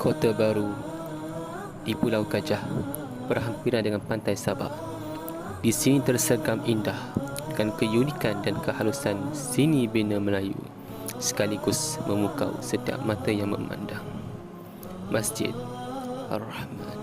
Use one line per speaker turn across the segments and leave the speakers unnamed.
Kota Baru di Pulau Gajah berhampiran dengan Pantai Sabak. Di sini tersergam indah dengan keunikan dan kehalusan seni bina Melayu, sekaligus memukau setiap mata yang memandang. Masjid Ar-Rahman.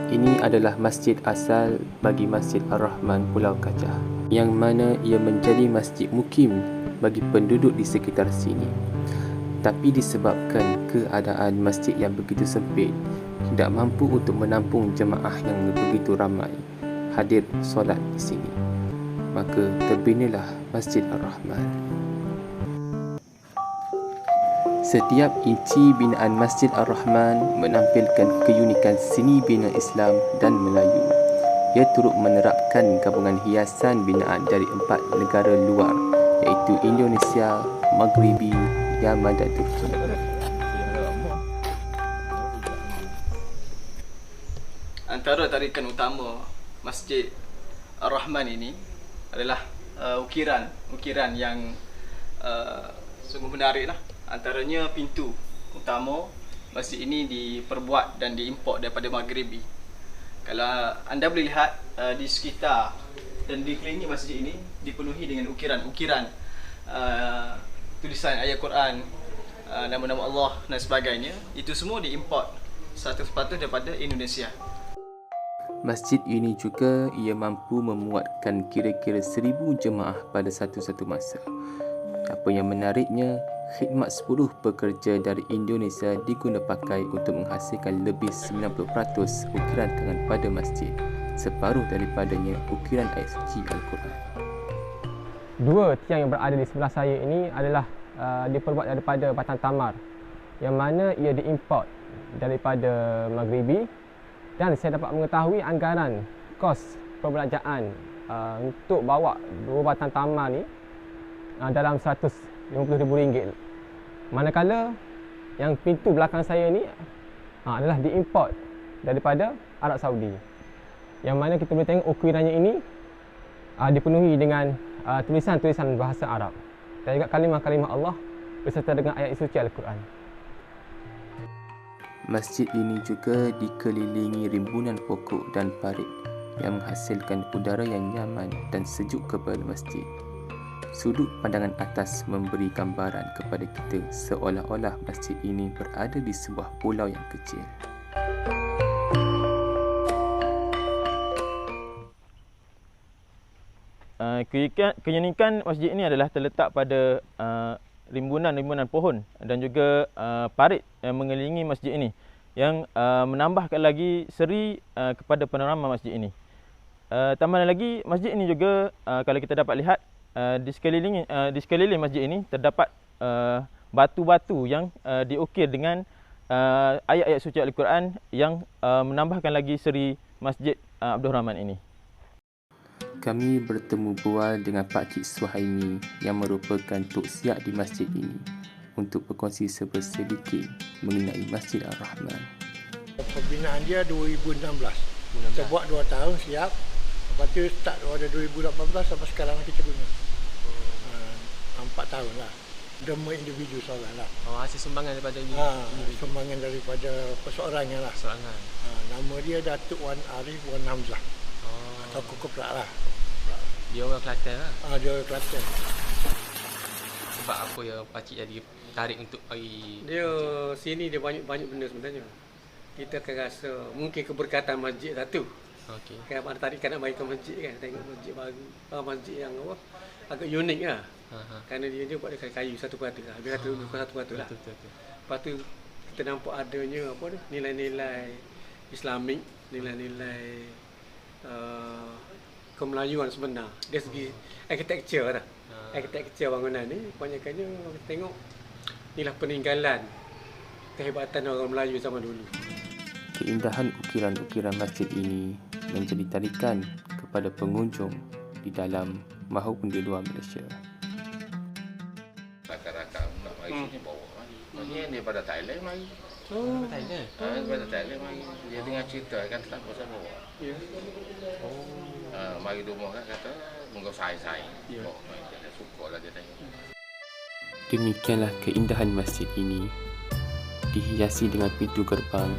Ini adalah masjid asal bagi Masjid Ar-Rahman Pulau Gajah, yang mana ia menjadi masjid mukim bagi penduduk di sekitar sini. Tapi disebabkan keadaan masjid yang begitu sempit, tidak mampu untuk menampung jemaah yang begitu ramai hadir solat di sini, maka terbinalah Masjid Ar-Rahman. Setiap inci binaan Masjid Ar-Rahman menampilkan keunikan seni bina Islam dan Melayu. Ia turut menerapkan gabungan hiasan binaan dari 4 negara luar, iaitu Indonesia, Maghribi, Yaman dan Turki.
Antara tarikan utama Masjid Ar-Rahman ini adalah ukiran yang sungguh menarik lah. Antaranya pintu utama masjid ini diperbuat dan diimport daripada Maghribi. Kalau anda boleh lihat di sekitar dan di kelilingi masjid ini dipenuhi dengan ukiran-ukiran tulisan ayat Quran, nama-nama Allah dan sebagainya. Itu semua diimport satu-satu daripada Indonesia.
Masjid ini juga ia mampu memuatkan kira-kira 1000 jemaah pada satu-satu masa. Apa yang menariknya, khidmat 10 pekerja dari Indonesia diguna pakai untuk menghasilkan lebih 90% ukiran tangan pada masjid. Separuh daripadanya ukiran ayat suci Al-Quran.
Dua tiang yang berada di sebelah saya ini adalah diperbuat daripada batang tamar, yang mana ia diimport daripada Maghribi, dan saya dapat mengetahui anggaran kos perbelanjaan untuk bawa dua batang tamar ni dalam RM150,000. Manakala yang pintu belakang saya ni adalah diimport daripada Arab Saudi, yang mana kita boleh tengok ukirannya ini dipenuhi dengan tulisan-tulisan bahasa Arab dan juga kalimah-kalimah Allah beserta dengan ayat suci Al-Quran.
Masjid ini juga dikelilingi rimbunan pokok dan parit yang menghasilkan udara yang nyaman dan sejuk kepada masjid. Sudut pandangan atas memberi gambaran kepada kita seolah-olah masjid ini berada di sebuah pulau yang kecil.
Keunikan masjid ini adalah terletak pada rimbunan pohon dan juga parit yang mengelilingi masjid ini, yang menambahkan lagi seri kepada panorama masjid ini. Tambah lagi, masjid ini juga kalau kita dapat lihat, di sekeliling masjid ini terdapat batu-batu yang diukir dengan ayat-ayat suci Al-Quran yang menambahkan lagi seri Masjid Abdul Rahman ini.
Kami bertemu bual dengan Pak Cik Suhaimi yang merupakan Tok Siak di masjid ini untuk berkongsi sedikit mengenai Masjid Ar-Rahman.
Pembinaan dia 2016. Kita buat 2 tahun siap. Lepas tu start pada 2018 sampai sekarang kita guna. 4 tahun lah. Demi individu seorang lah.
Hasil sumbangan daripada individu.
Sumbangan daripada perseorangan lah. Nama dia Datuk Wan Arif Wan Hamzah. Atau Kokoprak lah.
Dia orang Kelantan lah.
Dia orang Kelantan.
Sebab apa yang pakcik jadi tarik untuk pergi?
Dia sini dia banyak benda sebenarnya. Kita akan rasa mungkin keberkatan masjid satu.
Okey.
Kan ada tarikan nak bagi ke masjid kan, tengok masjid baru. Masjid yang apa? Agak unik lah. Kerana dia buat dari kayu satu batu lah. Habis kata bukan satu batu lah.
Betul.
Lepas tu kita nampak adanya apa ni? Nilai-nilai Islamik, nilai-nilai kemelayuan sebenar. Dari segi architecture lah. Architecture bangunan ni kebanyakannya kita tengok inilah peninggalan kehebatan orang Melayu zaman dulu.
Keindahan ukiran-ukiran masjid ini menjadi tarikan kepada pengunjung di dalam maupun di luar Malaysia.
Rakan-rakan nak mari sini bawa mari. Maksudnya daripada Thailand mari.
Oh, Thailand.
Daripada Thailand mari. Dia dengar cerita kan tak pasal bawa.
Ya.
Mari rumah kan kata mungkin saya. Bawa mari. Dia suka lah dia tengok.
Demikianlah keindahan masjid ini, dihiasi dengan pintu gerbang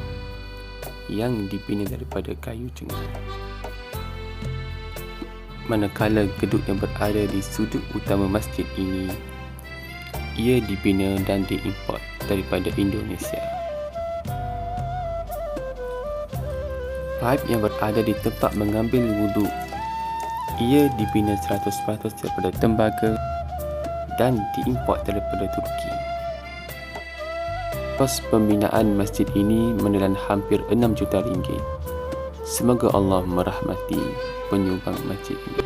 yang dibina daripada kayu cengkeh. Manakala gedung yang berada di sudut utama masjid ini, ia dibina dan diimport daripada Indonesia. Paip yang berada di tempat mengambil wuduk, ia dibina 100% daripada tembaga dan diimport daripada Turki. Kos pembinaan masjid ini menelan hampir 6 juta ringgit. Semoga Allah merahmati penyumbang masjid ini.